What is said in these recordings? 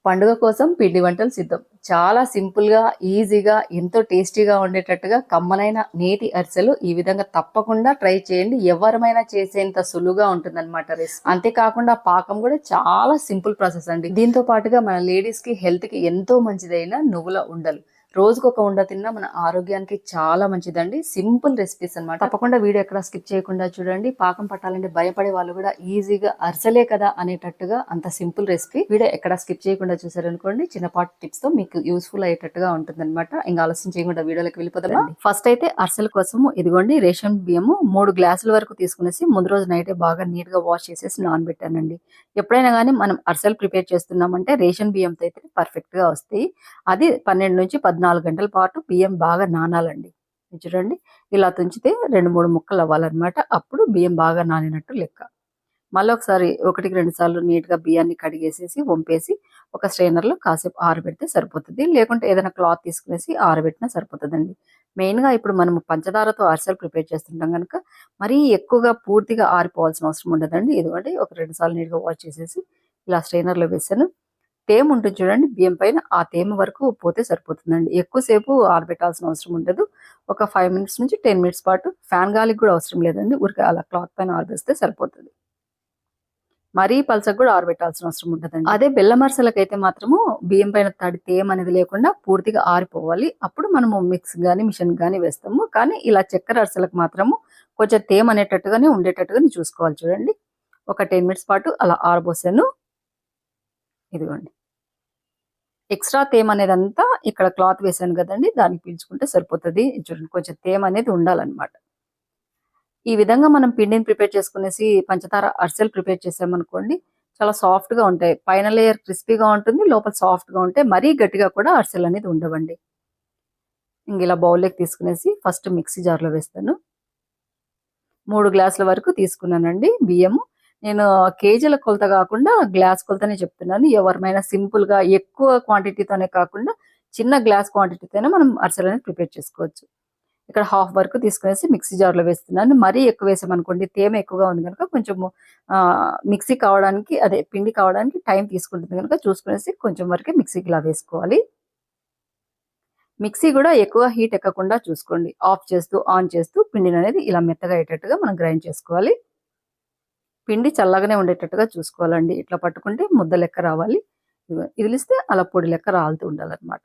పండుగ కోసం పిండి వంటలు సిద్ధం. చాలా సింపుల్‌గా, ఈజీగా, ఎంతో టేస్టీగా ఉండేటట్టుగా కమ్మనైన నేతి అరిసెలు ఈ విధంగా తప్పకుండా ట్రై చేయండి. ఎవరమైనా చేసేంత సులువుగా ఉంటుందన్నమాట రెసిపీ. అంతేకాకుండా పాకం కూడా చాలా సింపుల్ ప్రాసెస్ అండి. దీంతో పాటుగా మన లేడీస్‌కి హెల్త్‌కి ఎంతో మంచిదైన నువ్వుల ఉండలు. రోజుకొక ఉండ తిన్నా మన ఆరోగ్యానికి చాలా మంచిదండి. సింపుల్ రెసిపీస్ అన్నమాట. తప్పకుండా వీడియో ఎక్కడ స్కిప్ చేయకుండా చూడండి. పాకం పట్టాలంటే భయపడే వాళ్ళు కూడా ఈజీగా అరిసెలే కదా అనేటట్టుగా అంత సింపుల్ రెసిపీ. వీడియో ఎక్కడ స్కిప్ చేయకుండా చూసారనుకోండి, చిన్నపాటి టిప్స్ తో మీకు యూస్ఫుల్ అయ్యేటట్టుగా ఉంటుందన్నమాట. ఇంకా ఆలస్యం చేయకుండా వీడియోలోకి వెళ్ళిపోతాం. ఫస్ట్ అయితే అరిసెల కోసము ఇదిగోండి రేషన్ బియ్యము 3 గ్లాసుల వరకు తీసుకునేసి ముందు రోజు నైటే బాగా నీట్ గా వాష్ చేసేసి నానబెట్టానండి. ఎప్పుడైనా కానీ మనం అరిసెలు ప్రిపేర్ చేస్తున్నామంటే రేషన్ బియ్యంతో అయితే పర్ఫెక్ట్ గా వస్తాయి. అది 12 నుంచి 14 గంటల పాటు బియ్యం బాగా నానాలండి. చూడండి, ఇలా తుంచితే 2-3 ముక్కలు అవ్వాలన్నమాట. అప్పుడు బియ్యం బాగా నానినట్టు లెక్క. మళ్ళీ ఒకసారి 1-2 సార్లు నీట్గా బియ్యాన్ని కడిగేసేసి వంపేసి ఒక స్ట్రైనర్లో కాసేపు ఆరబెడితే సరిపోతుంది. లేకుంటే ఏదైనా క్లాత్ తీసుకునేసి ఆరబెట్టినా సరిపోతుందండి. మెయిన్గా ఇప్పుడు మనము పంచదారతో అరిసెలు ప్రిపేర్ చేస్తుంటాం కనుక మరీ ఎక్కువగా పూర్తిగా ఆరిపోవాల్సిన అవసరం ఉండదండి. ఇదిగోండి, ఒక 2 సార్లు నీట్గా వాష్ చేసేసి ఇలా స్ట్రైనర్లో వేసాను. తేమ ఉంటుంది చూడండి బియ్యం పైన, ఆ తేమ వరకు పోతే సరిపోతుందండి. ఎక్కువసేపు ఆరబెట్టాల్సిన అవసరం ఉండదు. ఒక 5 మినిట్స్ నుంచి 10 మినిట్స్ పాటు ఫ్యాన్ గాలికి కూడా అవసరం లేదండి. ఊరికే అలా క్లాత్ పైన ఆరబేస్తే సరిపోతుంది. మరీ పలసగా కూడా ఆరబెట్టాల్సిన అవసరం ఉంటుందండి. అదే బెల్లం అరిసెలకైతే మాత్రము బియ్యం పైన తడి తేమ అనేది లేకుండా పూర్తిగా ఆరిపోవాలి. అప్పుడు మనము మిక్స్ గానీ మిషన్ గానీ వేస్తాము. కానీ ఇలా చక్కెర అరిసెలకు మాత్రము కొంచెం తేమ అనేటట్టుగానే ఉండేటట్టుగా చూసుకోవాలి. చూడండి, ఒక 10 మినిట్స్ పాటు అలా ఆరబోసాను. ఇదిగోండి, ఎక్స్ట్రా తేమ అనేది అంతా ఇక్కడ క్లాత్ వేసాను కదండి, దానికి పీల్చుకుంటే సరిపోతుంది. చూడండి, కొంచెం తేమ అనేది ఉండాలన్నమాట. ఈ విధంగా మనం పిండిని ప్రిపేర్ చేసుకునేసి పంచదార అరిసెలు ప్రిపేర్ చేసామనుకోండి, చాలా సాఫ్ట్ గా ఉంటాయి. పైన లేయర్ క్రిస్పీగా ఉంటుంది, లోపల సాఫ్ట్ గా ఉంటాయి. మరీ గట్టిగా కూడా అరిసెలు అనేది ఉండవండి. ఇంక ఇలా బౌల్లోకి తీసుకునేసి ఫస్ట్ మిక్సీ జార్లో వేస్తాను. 3 గ్లాసుల వరకు తీసుకున్నానండి బియ్యము. నేను కేజీల కొలత కాకుండా గ్లాస్ కొలతనే చెప్తున్నాను. ఎవరిమైనా సింపుల్ గా ఎక్కువ క్వాంటిటీతోనే కాకుండా చిన్న గ్లాస్ క్వాంటిటీతోనే మనం అరిసెలు అనేది ప్రిపేర్ చేసుకోవచ్చు. ఇక్కడ హాఫ్ వరకు తీసుకునేసి మిక్సీ జార్లో వేస్తున్నాను. మరీ ఎక్కువ వేసామనుకోండి, తేమ ఎక్కువగా ఉంది కనుక కొంచెము మిక్సీ కావడానికి, అదే పిండి కావడానికి టైం తీసుకుంటుంది కనుక చూసుకునేసి కొంచెం వరకే మిక్సీకి ఇలా వేసుకోవాలి. మిక్సీ కూడా ఎక్కువ హీట్ ఎక్కకుండా చూసుకోండి. ఆఫ్ చేస్తూ ఆన్ చేస్తూ పిండిని అనేది ఇలా మెత్తగా అయ్యేటట్టుగా మనం గ్రైండ్ చేసుకోవాలి. పిండి చల్లగానే ఉండేటట్టుగా చూసుకోవాలండి. ఇట్లా పట్టుకుంటే ముద్ద లెక్క రావాలి. ఇదిలిస్తే అలా పొడి లెక్క రాలుతూ ఉండాలన్నమాట.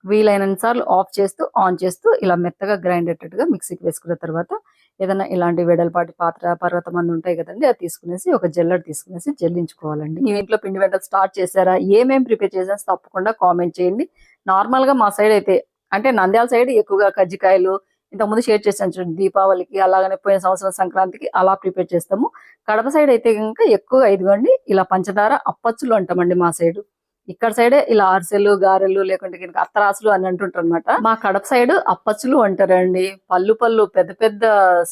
వీలైనంత సార్లు ఆఫ్ చేస్తూ ఆన్ చేస్తూ ఇలా మెత్తగా గ్రైండ్ అయ్యేటట్టుగా మిక్సీకి వేసుకున్న తర్వాత ఏదైనా ఇలాంటి వెడల్పాటి పాత్ర, పర్వతం మంది ఉంటాయి కదండి, అది తీసుకునేసి ఒక జల్లెడ తీసుకునేసి జల్లించుకోవాలండి. మీ ఇంట్లో పిండి వంటలు స్టార్ట్ చేశారా, ఏమేమి ప్రిపేర్ చేశారో తప్పకుండా కామెంట్ చేయండి. నార్మల్ గా మా సైడ్ అయితే, అంటే నంద్యాల సైడ్ ఎక్కువగా కజ్జికాయలు, ఇంతకుముందు షేర్ చేశాను చూడండి, దీపావళికి, అలాగనే పోయిన సంవత్సరం సంక్రాంతికి అలా ప్రిపేర్ చేస్తాము. కడప సైడ్ అయితే కనుక ఎక్కువగా ఇదిగోండి ఇలా పంచదార అప్పచ్చులు అంటామండి మా సైడ్. ఇక్కడ సైడే ఇలా అరిసెలు, గారెలు, లేకుంటే కనుక అత్తరాసులు అని అంటుంటారు అనమాట. మా కడప సైడ్ అప్పచ్చులు అంటారండి. పళ్ళు పళ్ళు పెద్ద పెద్ద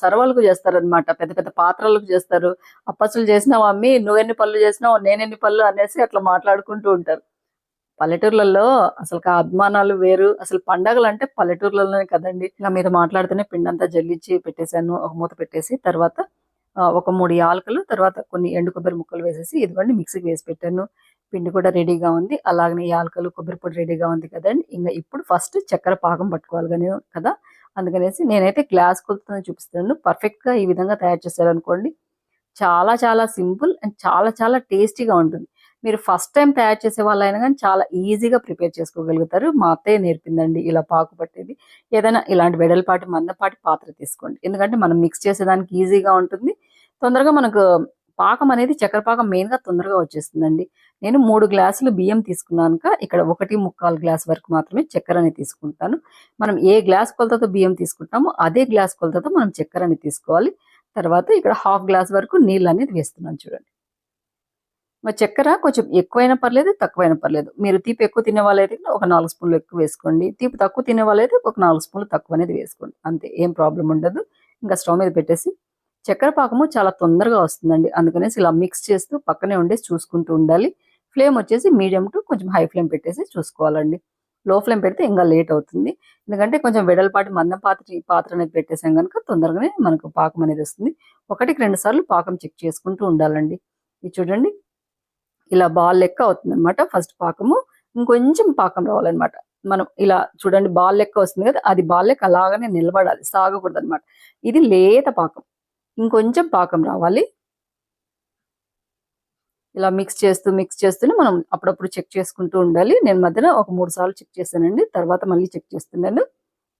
సరవాలకు చేస్తారనమాట, పెద్ద పెద్ద పాత్రలకు చేస్తారు. అప్పచ్చులు చేసినావు అమ్మి, నువ్వెన్ని పళ్ళు చేసినావు, నేనెన్ని పళ్ళు అనేసి అట్లా మాట్లాడుకుంటూ ఉంటారు. పల్లెటూర్లలో అసలు అభిమానాలు వేరు. అసలు పండగలు అంటే పల్లెటూర్లలోనే కదండి. ఇంకా మీద మాట్లాడుతూనే పిండి అంతా జల్లించి పెట్టేశాను. ఒక మూత పెట్టేసి తర్వాత ఒక 3 యాలకులు, తర్వాత కొన్ని ఎండు కొబ్బరి ముక్కలు వేసేసి ఇదిగోండి మిక్సీకి వేసి పెట్టాను. పిండి కూడా రెడీగా ఉంది. అలాగనే యాలకులు, కొబ్బరి పొడి రెడీగా ఉంది కదండి. ఇంకా ఇప్పుడు ఫస్ట్ చక్కెర పాకం పట్టుకోవాలి కానీ కదా, అందుకనేసి నేనైతే గ్లాస్ కొలుతుని చూపిస్తాను. పర్ఫెక్ట్ గా ఈ విధంగా తయారు చేశారనుకోండి, చాలా చాలా సింపుల్ అండ్ చాలా చాలా టేస్టీగా ఉంటుంది. మీరు ఫస్ట్ టైం తయారు చేసే వాళ్ళైనా కానీ చాలా ఈజీగా ప్రిపేర్ చేసుకోగలుగుతారు. మా అత్తయ్య నేర్పిందండి ఇలా పాకు పట్టేది. ఏదైనా ఇలాంటి వెడల్పాటి మందపాటి పాత్ర తీసుకోండి, ఎందుకంటే మనం మిక్స్ చేసేదానికి ఈజీగా ఉంటుంది. తొందరగా మనకు పాకం అనేది, చక్కెర పాకం మెయిన్ గా తొందరగా వచ్చేస్తుందండి. నేను 3 గ్లాసులు బియ్యం తీసుకున్నాక ఇక్కడ 1.25 గ్లాస్ వరకు మాత్రమే చక్కెర అనేది తీసుకుంటాను. మనం ఏ గ్లాస్ కొలతతో బియ్యం తీసుకుంటామో అదే గ్లాస్ కొలతతో మనం చక్కెర అనేది తీసుకోవాలి. తర్వాత ఇక్కడ హాఫ్ గ్లాస్ వరకు నీళ్ళు అనేది వేస్తున్నాను. చూడండి, చక్కెర కొంచెం ఎక్కువైనా పర్లేదు, తక్కువైనా పర్లేదు. మీరు తీపి ఎక్కువ తినే వాళ్ళైతే ఒక 4 స్పూన్లు ఎక్కువ వేసుకోండి. తీపి తక్కువ తినే వాళ్ళైతే ఒక 4 స్పూన్లు తక్కువ అనేది వేసుకోండి. అంతే, ఏం ప్రాబ్లం ఉండదు. ఇంకా స్టవ్ మీద పెట్టేసి చక్కెర పాకము చాలా తొందరగా వస్తుందండి. అందుకనేసి ఇలా మిక్స్ చేస్తూ పక్కనే ఉండేసి చూసుకుంటూ ఉండాలి. ఫ్లేమ్ వచ్చేసి మీడియం టు కొంచెం హై ఫ్లేమ్ పెట్టేసి చూసుకోవాలండి. లో ఫ్లేమ్ పెడితే ఇంకా లేట్ అవుతుంది. ఎందుకంటే కొంచెం వెడల్పాటి మందం పాత్ర అనేది పెట్టేసాం కనుక తొందరగానే మనకు పాకం అనేది వస్తుంది. 1-2 సార్లు పాకం చెక్ చేసుకుంటూ ఉండాలండి. ఇది చూడండి, ఇలా బాల్ లెక్క అవుతుంది అనమాట ఫస్ట్ పాకము. ఇంకొంచెం పాకం రావాలన్నమాట. మనం ఇలా చూడండి బాల్ లెక్క వస్తుంది కదా, అది బాల్ లెక్క అలాగనే నిలబడాలి, సాగకూడదు అనమాట. ఇది లేత పాకం, ఇంకొంచెం పాకం రావాలి. ఇలా మిక్స్ చేస్తూనే మనం అప్పుడప్పుడు చెక్ చేసుకుంటూ ఉండాలి. నేను మధ్యన ఒక 3 సార్లు చెక్ చేశానండి, తర్వాత మళ్ళీ చెక్ చేస్తున్నాను.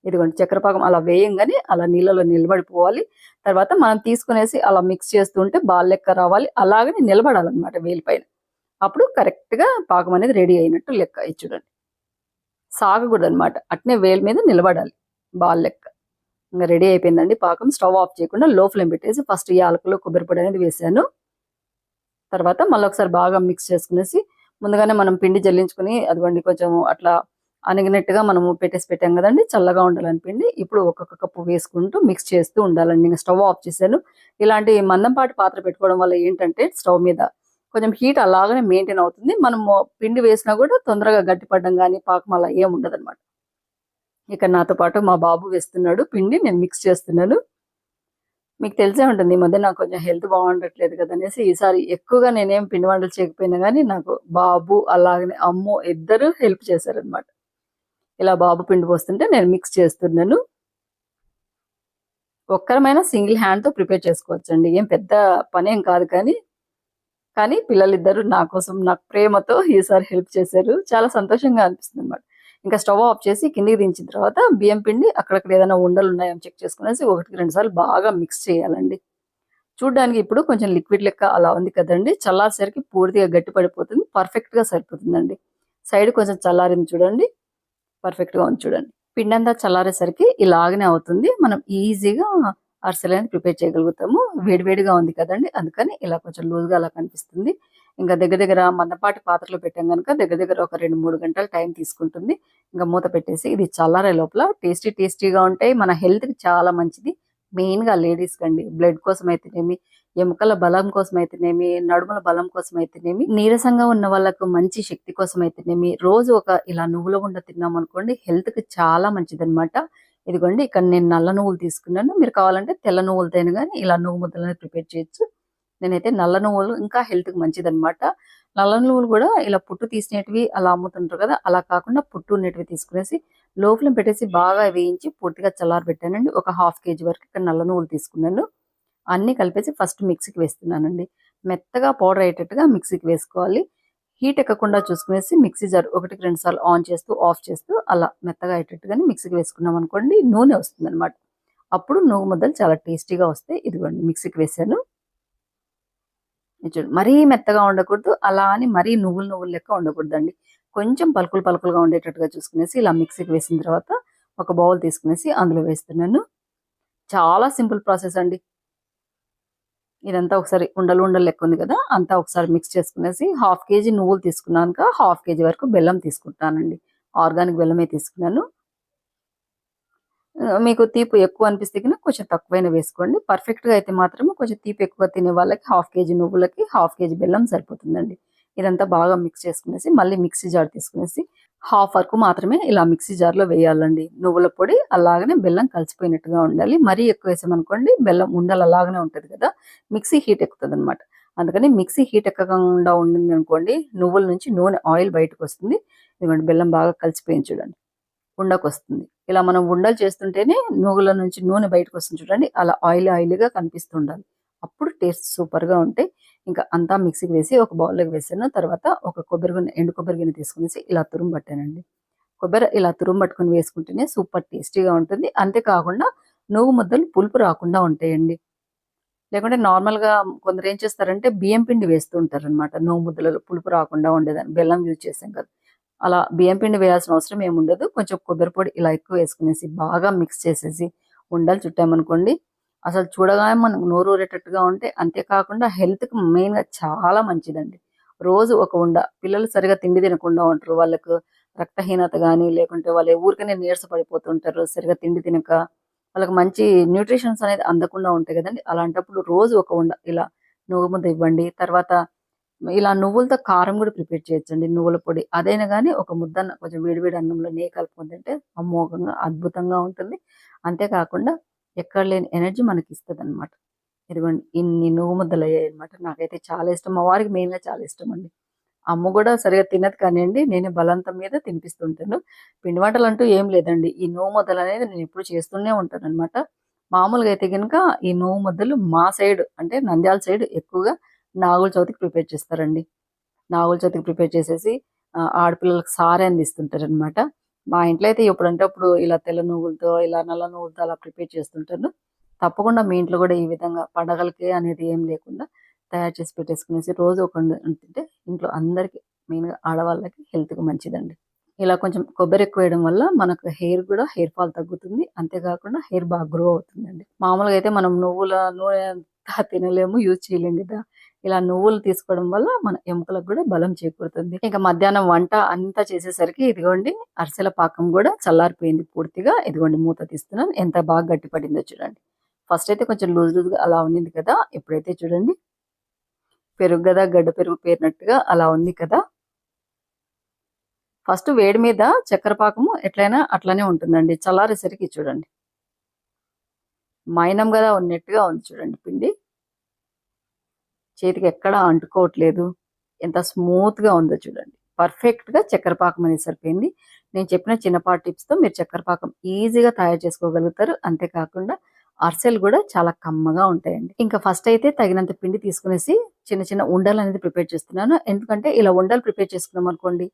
ఇదిగోండి చక్కెర పాకం అలా వేయంగానే అలా నీళ్ళలో నిలబడిపోవాలి. తర్వాత మనం తీసుకునేసి అలా మిక్స్ చేస్తూ ఉంటే బాల్ లెక్క రావాలి, అలాగనే నిలబడాలన్నమాట వేలి పైన. అప్పుడు కరెక్ట్ గా పాకం అనేది రెడీ అయినట్టు లెక్క. ఇది చూడండి, సాగకూడదు అనమాట, అట్నే వేలు మీద నిలబడాలి బాల్ లెక్క. ఇంకా రెడీ అయిపోయిందండి పాకం. స్టవ్ ఆఫ్ చేయకుండా లో ఫ్లేమ్ పెట్టేసి ఫస్ట్ యాలకులు కొబ్బరి పొడి అనేది వేసాను. తర్వాత మళ్ళీ ఒకసారి బాగా మిక్స్ చేసుకునేసి ముందుగానే మనం పిండి జల్లించుకుని అదిగోండి కొంచెం అట్లా అణిగినట్టుగా మనము పెట్టాం కదండి, చల్లగా ఉండాలని పిండి. ఇప్పుడు ఒక్కొక్క కప్పు వేసుకుంటూ మిక్స్ చేస్తూ ఉండాలండి. ఇంకా స్టవ్ ఆఫ్ చేశాను. ఇలాంటి మందంపాటి పాత్ర పెట్టుకోవడం వల్ల ఏంటంటే స్టవ్ మీద కొంచెం హీట్ అలాగనే మెయింటైన్ అవుతుంది. మనము పిండి వేసినా కూడా తొందరగా గట్టిపడడం కానీ పాకం అలా ఏం ఉండదు అనమాట. ఇక నాతో పాటు మా బాబు వేస్తున్నాడు పిండి, నేను మిక్స్ చేస్తున్నాను. మీకు తెలిసే ఉంటుంది ఈ మధ్య నాకు కొంచెం హెల్త్ బాగుండట్లేదు కదా అనేసి ఈసారి ఎక్కువగా నేనేం పిండి వంటలు చేయకపోయినా కానీ నాకు బాబు అలాగనే అమ్ము ఇద్దరు హెల్ప్ చేశారనమాట. ఇలా బాబు పిండి పోస్తుంటే నేను మిక్స్ చేస్తున్నాను. ఒక్కరమైనా సింగిల్ హ్యాండ్తో ప్రిపేర్ చేసుకోవచ్చండి, ఏం పెద్ద పనేం కాదు. కానీ పిల్లలిద్దరూ నా కోసం నాకు ప్రేమతో ఈసారి హెల్ప్ చేశారు. చాలా సంతోషంగా అనిపిస్తుంది అనమాట. ఇంకా స్టవ్ ఆఫ్ చేసి కిందికి దించిన తర్వాత బియ్యం పిండి అక్కడక్కడ ఏదైనా ఉండలు ఉన్నాయని చెక్ చేసుకునేసి 1-2 సార్లు బాగా మిక్స్ చేయాలండి. చూడ్డానికి ఇప్పుడు కొంచెం లిక్విడ్ లెక్క అలా ఉంది కదండి, చల్లారేసరికి పూర్తిగా గట్టి పడిపోతుంది, పర్ఫెక్ట్ గా సరిపోతుందండి. సైడ్ కొంచెం చల్లారింది చూడండి, పర్ఫెక్ట్ గా ఉంది చూడండి. పిండి అంతా చల్లారేసరికి ఇలాగనే అవుతుంది. మనం ఈజీగా అరిసెలు అనేది ప్రిపేర్ చేయగలుగుతాము. వేడివేడిగా ఉంది కదండి, అందుకని ఇలా కొంచెం లూజ్గా అలా కనిపిస్తుంది. ఇంకా దగ్గర దగ్గర మందపాటి పాత్రలో పెట్టాం కనుక దగ్గర దగ్గర ఒక 2-3 గంటలు టైం తీసుకుంటుంది. ఇంకా మూత పెట్టేసి ఇది చల్లారే లోపల టేస్టీగా ఉంటాయి, మన హెల్త్కి చాలా మంచిది. మెయిన్గా లేడీస్కి అండి, బ్లడ్ కోసం అయితేనేమి, ఎముకల బలం కోసం అయితేనేమి, నడుముల బలం కోసం అయితేనేమి, నీరసంగా ఉన్న వాళ్ళకు మంచి శక్తి కోసం అయితేనేమి, రోజు ఒక ఇలా నువ్వుల ఉండ తిన్నాం అనుకోండి హెల్త్కి చాలా మంచిదన్నమాట. ఇదిగోండి ఇక్కడ నేను నల్ల నువ్వులు తీసుకున్నాను, మీరు కావాలంటే తెల్ల నువ్వులతోనే కానీ ఇలా నువ్వు ముద్దలను ప్రిపేర్ చేయొచ్చు. నేనైతే నల్ల నువ్వులు ఇంకా హెల్త్కి మంచిదన్నమాట. నల్ల నువ్వులు కూడా ఇలా పుట్టు తీసినవి అలా అమ్ముతుంటారు కదా, అలా కాకుండా పుట్టు ఉన్నటివి తీసుకునేసి లో ఫ్లేమ్ పెట్టేసి బాగా వేయించి పూర్తిగా చల్లారబెట్టానండి. ఒక 1/2 kg వరకు ఇక్కడ నల్ల నువ్వులు తీసుకున్నాను. అన్నీ కలిపేసి ఫస్ట్ మిక్సీకి వేస్తున్నానండి. మెత్తగా పౌడర్ అయ్యేటట్టుగా మిక్సీకి వేసుకోవాలి. హీట్ ఎక్కకుండా చూసుకునేసి మిక్సీ జార్ 1-2 సార్లు ఆన్ చేస్తూ ఆఫ్ చేస్తూ అలా మెత్తగా అయ్యేటట్టుగానే మిక్సీకి వేసుకున్నాం అనుకోండి, నూనె వస్తుంది అనమాట. అప్పుడు నువ్వు ముద్దలు చాలా టేస్టీగా వస్తాయి. ఇదిగోండి మిక్సీకి వేసాను. చూడు మరీ మెత్తగా ఉండకూడదు, అలా అని మరీ నువ్వులు లెక్క ఉండకూడదండి. కొంచెం పలుకులుగా ఉండేటట్టుగా చూసుకునేసి ఇలా మిక్సీకి వేసిన తర్వాత ఒక బౌల్ తీసుకునేసి అందులో వేస్తున్నాను. చాలా సింపుల్ ప్రాసెస్ అండి. ఇదంతా ఒకసారి ఉండలు లెక్క ఉంది కదా, అంతా ఒకసారి మిక్స్ చేసుకునేసి 1/2 kg నువ్వులు తీసుకున్నాక 1/2 kg వరకు బెల్లం తీసుకుంటానండి. ఆర్గానిక్ బెల్లమే తీసుకున్నాను. మీకు తీపి ఎక్కువ అనిపిస్తే కనుక కొంచెం తక్కువైనా వేసుకోండి. పర్ఫెక్ట్గా అయితే మాత్రం కొంచెం తీపి ఎక్కువ తినే వాళ్ళకి 1/2 kg నువ్వులకి 1/2 kg బెల్లం సరిపోతుందండి. ఇదంతా బాగా మిక్స్ చేసుకునేసి మళ్ళీ మిక్సీ జార్ తీసుకునేసి హాఫ్ వరకు మాత్రమే ఇలా మిక్సీ జార్లో వేయాలండి. నువ్వుల పొడి అలాగనే బెల్లం కలిసిపోయినట్టుగా ఉండాలి. మరీ ఎక్కువ వేసామనుకోండి బెల్లం ఉండలు అలాగనే ఉంటుంది కదా, మిక్సీ హీట్ ఎక్కుతుంది అనమాట. అందుకని మిక్సీ హీట్ ఎక్కకుండా ఉండింది అనుకోండి, నువ్వుల నుంచి నూనె ఆయిల్ బయటకు వస్తుంది. ఇదిగోండి బెల్లం బాగా కలిసిపోయింది చూడండి, ఉండకొస్తుంది. ఇలా మనం ఉండలు చేస్తుంటేనే నువ్వుల నుంచి నూనె బయటకు వస్తుంది చూడండి, అలా ఆయిల్గా కనిపిస్తుండాలి. అప్పుడు టేస్ట్ సూపర్గా ఉంటాయి. ఇంకా అంతా మిక్సీకి వేసి ఒక బౌల్లోకి వేసాను. తర్వాత ఒక ఎండు కొబ్బరి గిన్నె తీసుకునేసి ఇలా తురుము పట్టానండి. కొబ్బరి ఇలా తురుము పట్టుకుని వేసుకుంటేనే సూపర్ టేస్టీగా ఉంటుంది. అంతేకాకుండా నువ్వు ముద్దలు పులుపు రాకుండా ఉంటాయండి. లేకుంటే నార్మల్గా కొందరు ఏం చేస్తారంటే బియ్యం పిండి వేస్తూ ఉంటారనమాట నువ్వు ముద్దలలో, పులుపు రాకుండా ఉండేదని. బెల్లం యూజ్ చేసాం కదా, అలా బియ్యం పిండి వేయాల్సిన అవసరం ఏముండదు. కొంచెం కొబ్బరి పొడి ఇలా ఎక్కువ వేసుకునేసి బాగా మిక్స్ చేసేసి ఉండలు చుట్టామనుకోండి, అసలు చూడగానే మనకు నోరు ఊరేటట్టుగా ఉంటే, అంతేకాకుండా హెల్త్కి మెయిన్గా చాలా మంచిదండి. రోజు ఒక ఉండ, పిల్లలు సరిగా తిండి తినకుండా ఉంటారు, వాళ్ళకు రక్తహీనత కానీ లేకుంటే వాళ్ళు ఊరికనే నీరస పడిపోతుంటారు సరిగా తిండి తినక, వాళ్ళకి మంచి న్యూట్రిషన్స్ అనేది అందకుండా ఉంటాయి కదండి. అలాంటప్పుడు రోజు ఒక ఉండ ఇలా నువ్వు ముద్ద ఇవ్వండి. తర్వాత ఇలా నువ్వులతో కారం కూడా ప్రిపేర్ చేయొచ్చండి, నువ్వుల పొడి. అదైనా కానీ ఒక ముద్దన్న కొంచెం వేడివేడి అన్నంలో నెయ్యి కలుపుకొని తింటే అమోఘంగా అద్భుతంగా ఉంటుంది. అంతేకాకుండా ఎక్కడ లేని ఎనర్జీ మనకి ఇస్తుంది అనమాట. ఇదిగోండి ఇన్ని నువ్వు ముద్దలు అయ్యాయి అనమాట. నాకైతే చాలా ఇష్టం, మా వారికి మెయిన్గా చాలా ఇష్టం అండి. అమ్మ కూడా సరిగా తినదు కానివ్వండి, నేనే బలవంతం మీద తినిపిస్తుంటాను. పిండి వంటలు అంటూ ఏం లేదండి. ఈ నోము ముద్దలు అనేది నేను ఎప్పుడు చేస్తూనే ఉంటానన్నమాట. మామూలుగా అయితే గనుక ఈ నోము ముద్దలు మా సైడ్ అంటే నంద్యాల సైడ్ ఎక్కువగా నాగుల చవితికి ప్రిపేర్ చేస్తారండి. నాగుల చవితికి ప్రిపేర్ చేసేసి ఆడపిల్లలకి సారె అందిస్తుంటారనమాట. మా ఇంట్లో అయితే ఎప్పుడంటే అప్పుడు ఇలా తెల్ల నువ్వులతో, ఇలా నల్ల నువ్వులతో అలా ప్రిపేర్ చేస్తుంటాను. తప్పకుండా మీ ఇంట్లో కూడా ఈ విధంగా పండగలకి అనేది ఏం లేకుండా తయారు చేసి పెట్టేసుకునేసి రోజు ఒక తింటే ఇంట్లో అందరికి మెయిన్‌గా ఆడవాళ్ళకి హెల్త్‌కి మంచిదండి. ఇలా కొంచెం కొబ్బరి ఎక్కువ వేయడం వల్ల మనకు హెయిర్ ఫాల్ తగ్గుతుంది. అంతే కాకుండా హెయిర్ బాగా గ్రో అవుతుందండి. మామూలుగా అయితే మనం నువ్వుల నూనె అంతా తినలేము, యూజ్ చేయలేం కదా! ఇలా నువ్వులు తీసుకోవడం వల్ల మన ఎముకలకు కూడా బలం చేకూరుతుంది. ఇంకా మధ్యాహ్నం వంట అంతా చేసేసరికి ఇదిగోండి అరిసెల పాకం కూడా చల్లారిపోయింది పూర్తిగా. ఇదిగోండి మూత తీస్తున్నాను. ఎంత బాగా గట్టి పడిందో చూడండి. ఫస్ట్ అయితే కొంచెం లూజ్‌గా అలా ఉన్నింది కదా! ఇప్పుడైతే చూడండి పెరుగు గదా! గడ్డ పెరుగు పేరినట్టుగా అలా ఉంది కదా! ఫస్ట్ వేడి మీద చక్కెర పాకము ఎట్లైనా అట్లనే ఉంటుందండి. చల్లారేసరికి చూడండి. మైనం గదా ఉన్నట్టుగా ఉంది చూడండి పిండి. చేతికి ఎక్కడా అంటుకోవట్లేదు. ఎంత స్మూత్‌గా ఉందో చూడండి. పర్ఫెక్ట్‌గా చక్కెర పాకం అనేది సరిపోయింది. నేను చెప్పిన చిన్నపాటి టిప్స్‌తో మీరు చక్కెర పాకం ఈజీగా తయారు చేసుకోగలుగుతారు. అంతే కాకుండా అరిసెలు గూడా చాలా కమ్మగా ఉంటాయండి. ఇంకా ఫస్ట్ అయితే తగినంత పిండి తీసుకునేసి చిన్న చిన్న ఉండలనేది ప్రిపేర్ చేస్తున్నాను. ఎందుకంటే ఇలా ఉండలు ప్రిపేర్ చేసుకున్నామనుకోండి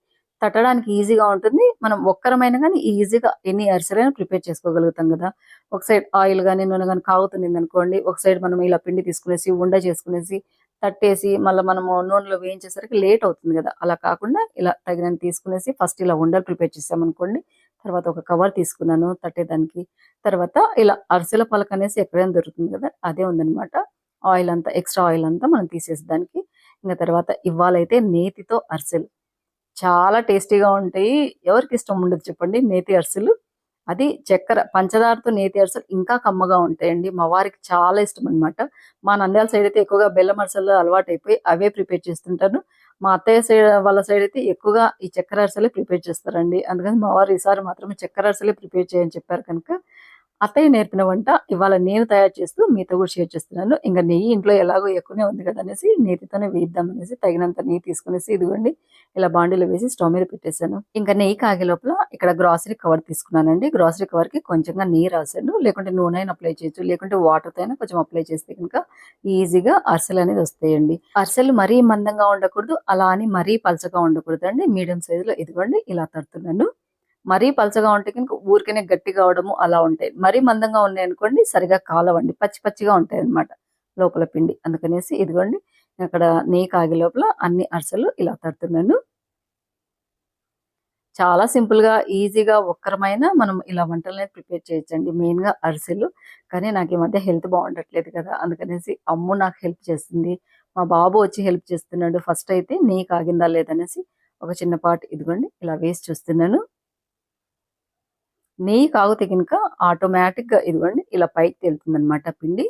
తట్టడానికి ఈజీగా ఉంటుంది. మనం ఒక్కరమైనా గానీ ఈజీగా ఎన్ని అరిసెలైనా ప్రిపేర్ చేసుకోగలుగుతాం గదా! ఒక సైడ్ ఆయిల్ గాని, నూనె గాని కాగుతుందనుకోండి. ఒక సైడ్ మనం ఇలా పిండి తీసుకునేసి ఉండ చేసుకునేసి తట్టేసి మళ్ళా మనము నూనెలో వేయించేసరికి లేట్ అవుతుంది గదా! అలా కాకుండా ఇలా తగినంత తీసుకునేసి ఫస్ట్ ఇలా ఉండలు ప్రిపేర్ చేసామనుకోండి. తర్వాత ఒక కవర్ తీసుకున్నాను తట్టేదానికి. తర్వాత ఇలా అరిసెల పలకనేసి ఎక్కడైనా దొరుకుతుంది గదా! అదే ఉందనమాట. ఆయిల్ అంతా ఎక్స్‌ట్రా ఆయిల్ అంతా మనం తీసేసి దానికి. ఇంక తర్వాత ఇవ్వాలైతే నేతితో అరిసెలు. చాలా టేస్టీగా ఉంటాయి. ఎవరికిష్టం ఉండదు చెప్పండి నేతి అరిసెలు. అది చక్కెర పంచదారతో నేతి అరిసెలు ఇంకా కమ్మగా ఉంటాయండి. మా వారికి చాలా ఇష్టమనమాట. మా నంద్యాల సైడ్ అయితే ఎక్కువగా బెల్లం అరిసెలు అలవాటైపోయి అవే ప్రిపేర్ చేస్తుంటాను. మా అత్తయ్య వాళ్ళ సైడ్ అయితే ఎక్కువగా ఈ చక్కెర అరిసెలే ప్రిపేర్ చేస్తారండి. అందుకని మా వారు ఈసారి మాత్రమే చక్కెర అరిసెలే ప్రిపేర్ చేయని చెప్పారు కనుక అత్తయ్య నేర్పిన వంట ఇవాళ నేను తయారు చేస్తూ మీతో కూడా షేర్ చేస్తున్నాను. ఇంక నెయ్యి ఇంట్లో ఎలాగో ఎక్కువనే ఉంది కదా అనేసి నేతితోనే వేయిద్దామనేసి తగినంత నెయ్యి తీసుకునేసి ఇదిగోండి ఇలా బాండీలో వేసి స్టవ్ మీద పెట్టేశాను. ఇంకా నెయ్యి కాగే లోపల ఇక్కడ గ్రాసరీ కవర్ తీసుకున్నానండి. గ్రాసరీ కవర్‌కి కొంచెంగా నెయ్యి రాశాను. లేకుంటే నూనె అయినా అప్లై చేయొచ్చు. లేకుంటే వాటర్‌తో అయినా కొంచెం అప్లై చేస్తే గనుక ఈజీగా అరిసెలనేది వస్తాయండి. అరిసెలు మరీ మందంగా ఉండకూడదు. అలా అని మరీ పలచగా ఉండకూడదండి. మీడియం సైజులో ఇదిగోండి ఇలా తడుతున్నాను. మరీ పలచగా ఉంటే గనుక ఊరికనే గట్టిగా అవ్వడము అలా ఉంటాయి. మరీ మందంగా ఉన్నాయనుకోండి సరిగ్గా కాలవండి. పచ్చి పచ్చిగా ఉంటాయన్నమాట లోపల పిండి. అందుకనేసి ఇదిగోండి అక్కడ నెయ్యి కాగే లోపల అన్ని అరిసెలు ఇలా తడుతున్నాను. చాలా సింపుల్‌గా, ఈజీగా ఒక్కరమైనా మనం ఇలా వంటలనేది ప్రిపేర్ చేయొచ్చండి. మెయిన్‌గా అరిసెలు. కానీ నాకు ఈ మధ్య హెల్త్ బాగుండట్లేదు కదా! అందుకనేసి అమ్ము నాకు హెల్ప్ చేస్తుంది. మా బాబు వచ్చి హెల్ప్ చేస్తున్నాడు. ఫస్ట్ అయితే నెయ్యి కాగిందా లేదనేసి ఒక చిన్న పాటు ఇదిగోండి ఇలా వేసి చూస్తున్నాను. నెయ్యి కాగితే గనుక ఆటోమేటిక్‌గా ఇదిగోండి ఇలా పైకి తేలుతుందనమాట పిండి.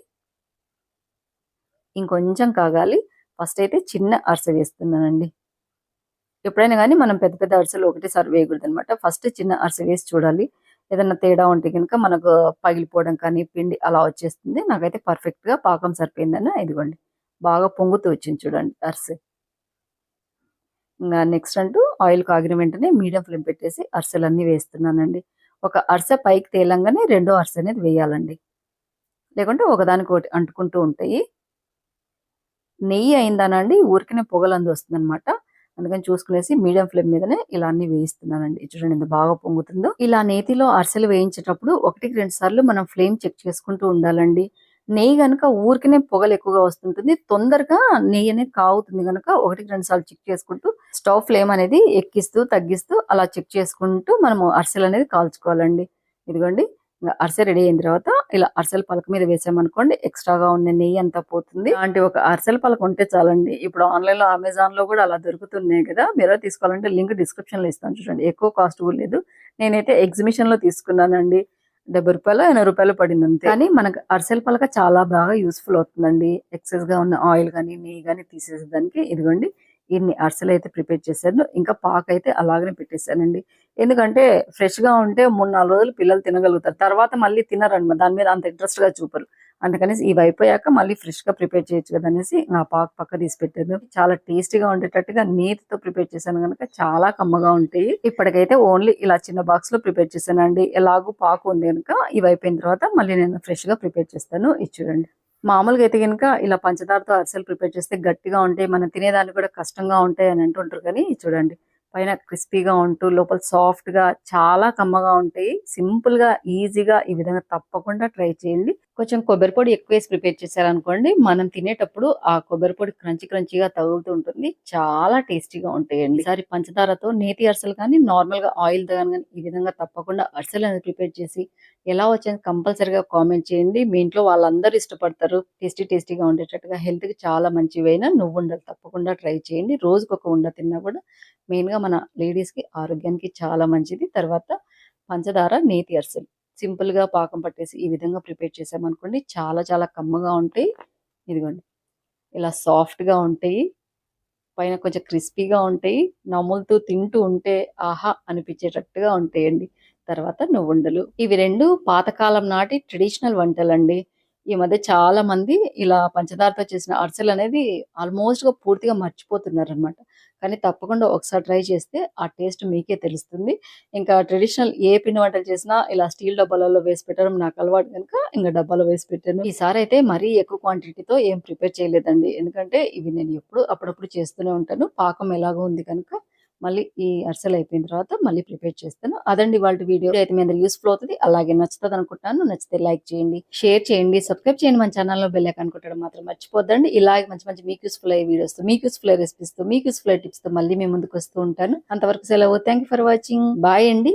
ఇంకొంచెం కాగాలి. ఫస్ట్ అయితే చిన్న అరిసె వేస్తున్నానండి. ఎప్పుడైనా గానీ మనం పెద్ద పెద్ద అరిసెలు ఒకటేసారి వేయకూడదనమాట. ఫస్ట్ చిన్న అరిసె వేసి చూడాలి. ఏదన్నా తేడా ఉంటే గనుక మనకు పగిలిపోవడం కానీ, పిండి అలా వచ్చేస్తుంది. నాకైతే పర్ఫెక్ట్‌గా పాకం సరిపోయిందని ఇదిగోండి. బాగా పొంగుతూ వచ్చింది చూడండి అరిసె. ఇంగా నెక్స్ట్ అంటూ ఆయిల్ కాగిన వెంటనే మీడియం ఫ్లేమ్ పెట్టేసి అరిసెలన్నీ వేస్తున్నానండి. ఒక అరిసె పైకి తేలంగానే రెండో అరిసె అనేది వేయాలండి. లేకుంటే ఒకదానికొకటి అంటుకుంటూ ఉంటాయి. నెయ్యి అయిందానండి ఊరికనే పొగలందొస్తుందనమాట. అందుకని చూసుకునేసి మీడియం ఫ్లేమ్ మీదనే ఇలా అన్నీ వేయిస్తున్నానండి. చూడండి ఎంత బాగా పొంగుతుందో. ఇలా నేతిలో అరిసెలు వేయించేటప్పుడు 1, 2 సార్లు మనం ఫ్లేమ్ చెక్ చేసుకుంటూ ఉండాలండి. నెయ్యి గనక ఊరికనే పొగలెక్కువగా వస్తుంటుంది. తొందరగా నెయ్యి అనేది కాగుతుంది గనక 1, 2 సార్లు చెక్ చేసుకుంటూ స్టవ్ ఫ్లేమ్ అనేది ఎక్కిస్తూ, తగ్గిస్తూ అలా చెక్ చేసుకుంటూ మనము అరిసెలనేది కాల్చుకోవాలండి. ఇదిగోండి అరిసె రెడీ అయిన తర్వాత ఇలా అరిసెల పలక మీద వేసామనుకోండి ఎక్స్‌ట్రాగా ఉన్న నెయ్యి అంతా పోతుంది. అలాంటి ఒక అరిసెల పలక ఉంటే చాలండి. ఇప్పుడు ఆన్‌లైన్‌లో అమెజాన్‌లో కూడా అలా దొరుకుతున్నాయి కదా! మీరు తీసుకోవాలంటే లింక్ డిస్క్రిప్షన్‌లో ఇస్తాను చూడండి. ఎక్కువ కాస్ట్ కూడా లేదు. నేనైతే ఎగ్జిబిషన్‌లో తీసుకున్నానండి. రూ. 70 80 పడిందంతే. కానీ మనకు అరిసెల పలక చాలా బాగా యూజ్‌ఫుల్ అవుతుందండి. ఎక్సెస్‌గా ఉన్న ఆయిల్ గాని, నెయ్యి గాని తీసేసేదానికి ఇదిగోండి ఇన్ని అరిసెలైతే ప్రిపేర్ చేశాను. ఇంకా పాకైతే అలాగనే పెట్టేసానండి. ఎందుకంటే ఫ్రెష్‌గా ఉంటే 3, 4 రోజులు పిల్లలు తినగలుగుతారు. తర్వాత మళ్ళీ తినరనమాట. దాని మీద అంత ఇంట్రెస్ట్‌గా చూపరు. అందుకనేసి ఇవి అయిపోయాక మళ్ళీ ఫ్రెష్ గా ప్రిపేర్ చేయొచ్చు కదా అనేసి ఆ పాకు పక్క తీసి పెట్టాను. చాలా టేస్టీగా ఉండేటట్టుగా నేతితో ప్రిపేర్ చేశాను కనుక చాలా కమ్మగా ఉంటాయి. ఇప్పటికైతే ఓన్లీ ఇలా చిన్న బాక్స్ లో ప్రిపేర్ చేశానండి. ఎలాగూ పాకు ఉంది కనుక ఇవి అయిపోయిన తర్వాత మళ్ళీ నేను ఫ్రెష్ గా ప్రిపేర్ చేస్తాను. ఇది చూడండి. మామూలుగా అయితే గనుక ఇలా పంచదారతో అరిసెలు ప్రిపేర్ చేస్తే గట్టిగా ఉంటాయి. మనం తినేదానికి కూడా కష్టంగా ఉంటాయి అని అంటుంటారు. కానీ ఇది చూడండి, పైన క్రిస్పీగా ఉంటూ లోపల సాఫ్ట్ గా చాలా కమ్మగా ఉంటాయి. సింపుల్ గా ఈజీగా ఈ విధంగా తప్పకుండా ట్రై చేయండి. కొంచెం కొబ్బరి పొడి ఎక్కువ వేసి ప్రిపేర్ చేశారనుకోండి, మనం తినేటప్పుడు ఆ కొబ్బరి పొడి క్రంచీ క్రంచీగా తగులుతూ ఉంటుంది. చాలా టేస్టీగా ఉంటాయండి. ఈసారి పంచదారతో నేతి అరిసెలు కానీ నార్మల్ గా ఆయిల్ తో కానీ ఈ విధంగా తప్పకుండా అరిసెలు అనేది ప్రిపేర్ చేసి ఎలా వచ్చింది కంపల్సరీగా కామెంట్ చేయండి. మీ ఇంట్లో వాళ్ళందరూ ఇష్టపడతారు. టేస్టీగా ఉండేటట్టుగా హెల్త్ కి చాలా మంచివైన నువ్వుండలు తప్పకుండా ట్రై చేయండి. రోజుకొక ఉండ తిన్నా కూడా మెయిన్ గా మన లేడీస్ కి ఆరోగ్యానికి చాలా మంచిది. తర్వాత పంచదార నేతి అరిసెలు సింపుల్ గా పాకం పట్టేసి ఈ విధంగా ప్రిపేర్ చేసామనుకోండి, చాలా చాలా కమ్మగా ఉంటాయి. ఇదిగోండి, ఇలా సాఫ్ట్ గా ఉంటాయి. పైన కొంచెం క్రిస్పీగా ఉంటాయి. నములుతూ తింటూ ఉంటే ఆహా అనిపించేటట్టుగా ఉంటాయండి. తర్వాత నువ్వుండలు. ఇవి 2 పాతకాలం నాటి ట్రెడిషనల్ వంటలండి. ఈ మధ్య చాలా మంది ఇలా పంచదారతో చేసిన అరిసెలనేది ఆల్మోస్ట్‌గా పూర్తిగా మర్చిపోతున్నారనమాట. కానీ తప్పకుండా ఒకసారి ట్రై చేస్తే ఆ టేస్ట్ మీకే తెలుస్తుంది. ఇంకా ట్రెడిషనల్ ఏ పిండి వంటలు చేసినా ఇలా స్టీల్ డబ్బాలలో వేసి పెట్టడం నాకు అలవాటు గనుక ఇంక డబ్బాలో వేసి పెట్టాను. ఈసారైతే మరీ ఎక్కువ క్వాంటిటీతో ఏం ప్రిపేర్ చేయలేదండి. ఎందుకంటే ఇవి నేను ఎప్పుడు అప్పుడప్పుడు చేస్తూనే ఉంటాను. పాకం ఎలాగో ఉంది కనుక మళ్ళీ ఈ అరిసెలు అయిపోయిన తర్వాత మళ్ళీ ప్రిపేర్ చేస్తాను. అదండి ఇవాల్టి వీడియో. అయితే మీ అందరికి యూస్‌ఫుల్ అవుతది. అలాగే నచ్చుతది అనుకుంటున్నాను. నచ్చితే లైక్ చేయండి, షేర్ చేయండి, సబ్స్క్రైబ్ చేయండి. మన ఛానెల్‌లో బెల్ ఐకాన్ కొట్టడం మాత్రం మర్చిపోద్దండి. ఇలాగే మంచి మంచి మీకు యూస్‌ఫుల్ అయ్యే వీడియోస్‌తో, మీకు యూస్‌ఫుల్ అయ్యే రెసిపీస్‌తో, మీకు యూస్‌ఫుల్ అయ్యే టిప్స్‌తో మళ్ళీ మీ ముందుకు వస్తూ ఉంటాను. అంతవరకు సెలవు. Thank you for watching. Bye అండి.